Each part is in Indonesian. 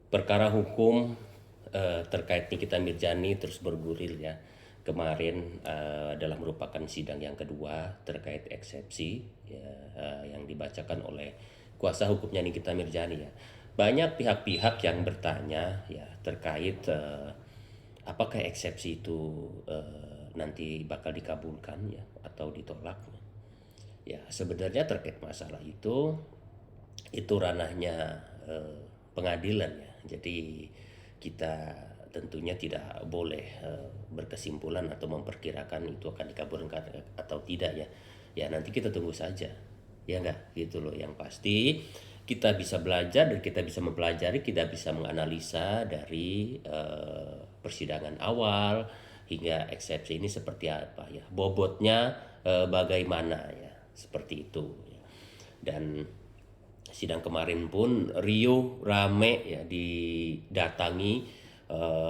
Perkara hukum terkait Nikita Mirjani terus bergulir ya. Kemarin adalah merupakan sidang yang kedua terkait eksepsi ya, yang dibacakan oleh kuasa hukumnya Nikita Mirjani ya. Banyak pihak-pihak yang bertanya ya terkait apakah eksepsi itu nanti bakal dikabulkan ya atau ditolak. Ya sebenarnya terkait masalah itu ranahnya pengadilan ya. Jadi kita tentunya tidak boleh berkesimpulan atau memperkirakan itu akan dikabulkan atau tidak ya. Ya nanti kita tunggu saja. Ya enggak gitu loh. Yang pasti kita bisa belajar dan kita bisa mempelajari, kita bisa menganalisa dari persidangan awal hingga eksepsi ini seperti apa ya. Bobotnya bagaimana ya. Seperti itu ya. Dan sidang kemarin pun Rio rame ya didatangi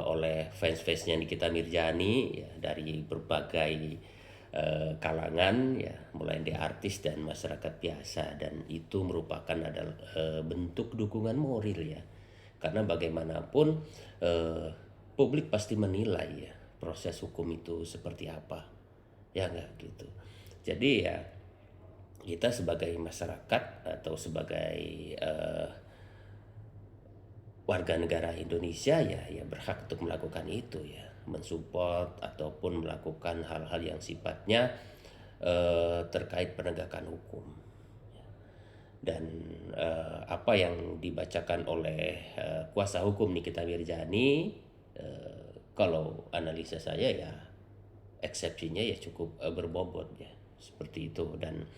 oleh fans-fansnya Nikita Mirjani ya dari berbagai kalangan ya mulai dari artis dan masyarakat biasa, dan itu merupakan adalah bentuk dukungan moral ya, karena bagaimanapun eh, publik pasti menilai ya proses hukum itu seperti apa ya enggak gitu. Jadi ya kita sebagai masyarakat atau sebagai eh, warga negara Indonesia ya berhak untuk melakukan itu ya, mensupport ataupun melakukan hal-hal yang sifatnya terkait penegakan hukum. Dan apa yang dibacakan oleh kuasa hukum Nikita Mirjani, kalau analisa saya ya eksepsinya ya cukup berbobot ya seperti itu. Dan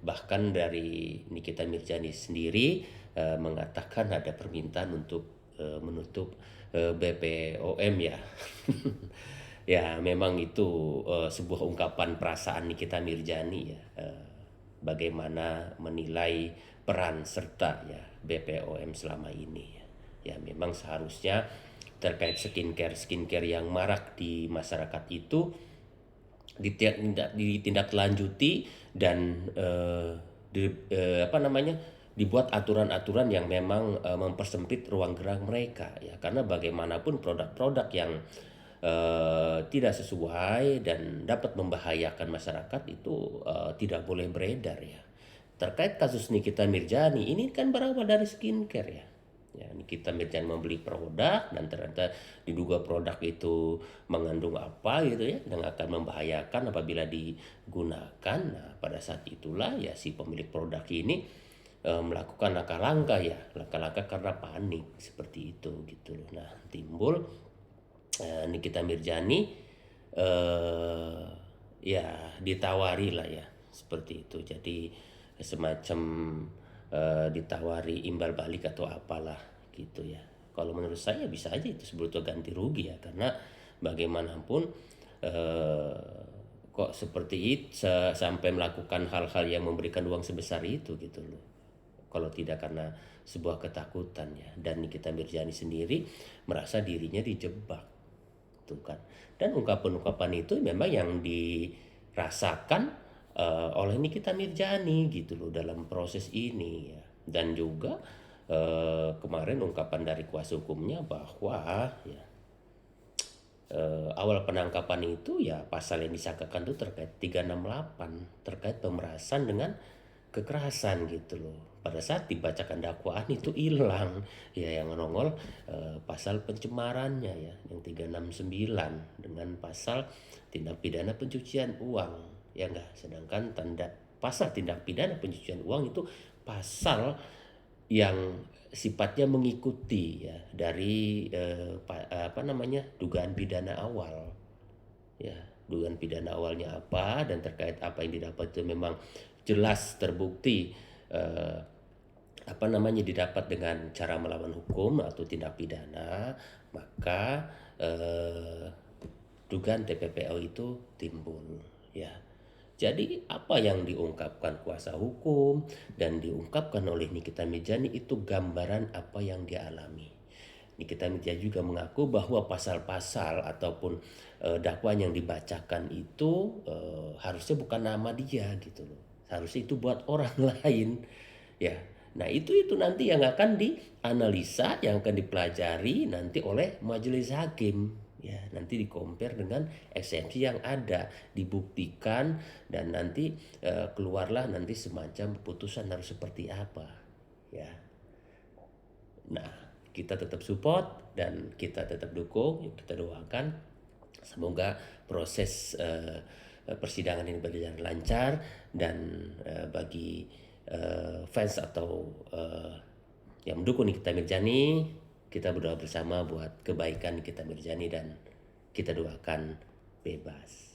bahkan dari Nikita Mirjani sendiri mengatakan ada permintaan untuk menutup BPOM ya. Ya memang itu sebuah ungkapan perasaan Nikita Mirjani ya, bagaimana menilai peran serta ya BPOM selama ini ya. Ya memang seharusnya terkait skincare yang marak di masyarakat itu ditindaklanjuti dan apa namanya dibuat aturan-aturan yang memang mempersempit ruang gerak mereka ya, karena bagaimanapun produk-produk yang tidak sesuai dan dapat membahayakan masyarakat itu tidak boleh beredar ya. Terkait kasus Nikita Mirjani ini kan berawal dari skincare ya. Ya, Nikita Mirjani membeli produk dan ternyata diduga produk itu mengandung apa gitu ya, yang akan membahayakan apabila digunakan. Nah, pada saat itulah ya si pemilik produk ini melakukan langkah-langkah karena panik seperti itu gitu loh. Nah, timbul Nikita Mirjani eh, ya ditawari lah ya seperti itu. Jadi semacam ditawari imbal balik atau apalah gitu ya. Kalau menurut saya bisa aja itu sebetulnya ganti rugi ya, karena bagaimanapun eh, kok seperti itu sampai melakukan hal-hal yang memberikan uang sebesar itu gitu loh. Kalau tidak karena sebuah ketakutan ya, dan Nikita Mirjani sendiri merasa dirinya dijebak tuh kan. Dan ungkapan-ungkapan itu memang yang dirasakan oleh Nikita Mirjani gitu loh dalam proses ini ya. Dan juga kemarin ungkapan dari kuasa hukumnya bahwa ya awal penangkapan itu ya pasal yang disangkakan itu terkait 368 terkait pemerasan dengan kekerasan gitu loh. Pada saat dibacakan dakwaan itu hilang ya, yang nongol pasal pencemarannya ya yang 369 dengan pasal tindak pidana pencucian uang ya enggak. Sedangkan pasal tindak pidana pencucian uang itu pasal yang sifatnya mengikuti ya dari apa namanya dugaan pidana awal ya. Dugaan pidana awalnya apa dan terkait apa yang didapat itu memang jelas terbukti eh, apa namanya didapat dengan cara melawan hukum atau tindak pidana, maka dugaan TPPO itu timbul ya. Jadi apa yang diungkapkan kuasa hukum dan diungkapkan oleh Nikita Mirjani itu gambaran apa yang dia alami. Nikita Mirjani juga mengaku bahwa pasal-pasal ataupun dakwaan yang dibacakan itu harusnya bukan nama dia gitu loh. Harusnya itu buat orang lain ya. Nah, itu nanti yang akan dianalisa, yang akan dipelajari nanti oleh majelis hakim. Ya, nanti di-compare dengan eksepsi yang ada, dibuktikan dan nanti keluarlah nanti semacam putusan harus seperti apa. Ya. Nah, kita tetap support dan kita tetap dukung, kita doakan semoga proses persidangan ini berjalan lancar dan bagi fans atau yang mendukung Nikita Mirzani, kita berdoa bersama buat kebaikan Nikita Mirzani dan kita doakan bebas.